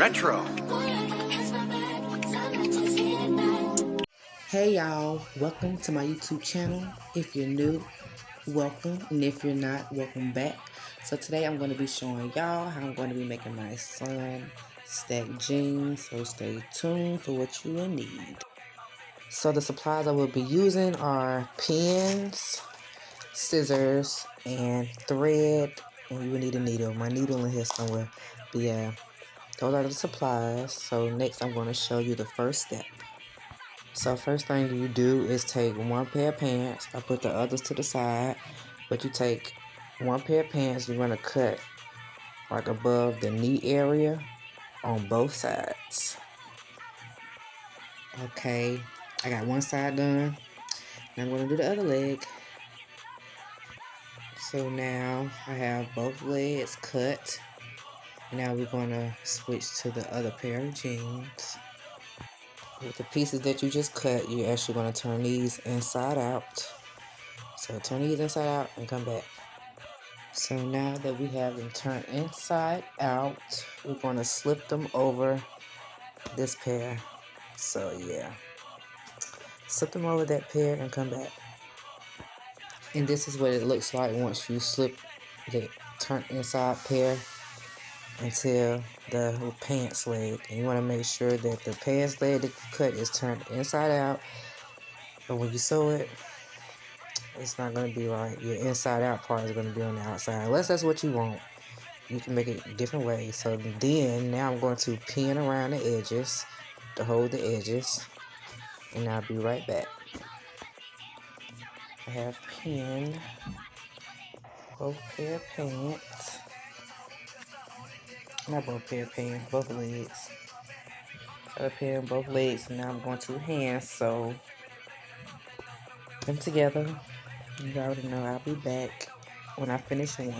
Retro. Hey y'all, welcome to my YouTube channel. If you're new, welcome, and if you're not, welcome back. So today I'm going to be showing y'all how I'm going to be making my son stack jeans, so stay tuned for what you will need. So the supplies I will be using are pens, scissors, and thread, and you will need a needle. My needle in here somewhere, but yeah, those are the supplies. So next I'm going to show you the first step. So first thing you do is take one pair of pants. I put the others to the side, but you take one pair of pants. You're gonna cut like above the knee area on both sides. Okay, I got one side done. Now I'm gonna do the other leg. So now I have both legs cut. Now we're gonna switch to the other pair of jeans. With the pieces that you just cut, you're actually gonna turn these inside out. So turn these inside out and come back. So now that we have them turned inside out, we're going to slip them over this pair. So yeah, slip them over that pair and come back. And this is what it looks like once you slip the turned inside pair until the pants leg. And you want to make sure that the pants leg that you cut is turned inside out. But when you sew it, it's not going to be right. Your inside out part is going to be on the outside, unless that's what you want. You can make it different ways. So then, now I'm going to pin around the edges to hold the edges, and I'll be right back. I have pinned both pair of pants. Not both pair of pants, both legs. I pin both legs, and now I'm going to hand sew them together. You already know I'll be back when I finish one.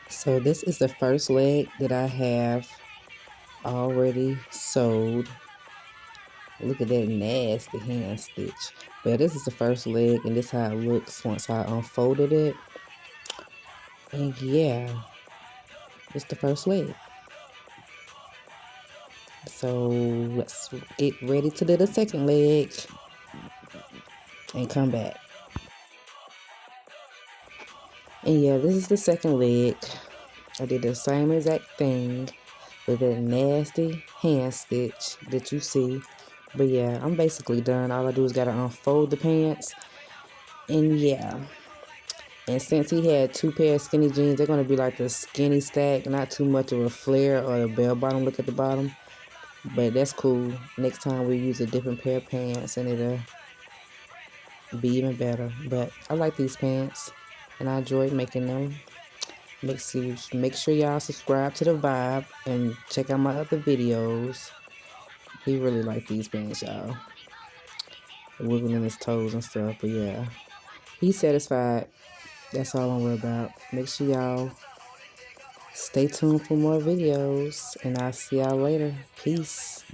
So this is the first leg that I have already sewed. Look at that nasty hand stitch. But this is the first leg, and this is how it looks once I unfolded it. And yeah, it's the first leg. So let's get ready to do the second leg and come back. And yeah, this is the second leg. I did the same exact thing with that nasty hand stitch that you see. But yeah, I'm basically done. All I do is gotta unfold the pants. And yeah. And since he had two pair of skinny jeans, they're going to be like the skinny stack, not too much of a flare or a bell bottom look at the bottom. But that's cool. Next time we use a different pair of pants and it'll be even better. But I like these pants and I enjoy making them. Make sure y'all subscribe to the Vibe and check out my other videos. He really like these pants, y'all. Wiggling his toes and stuff. But yeah, he's satisfied. That's all I'm worried about. Make sure y'all stay tuned for more videos, and I'll see y'all later. Peace.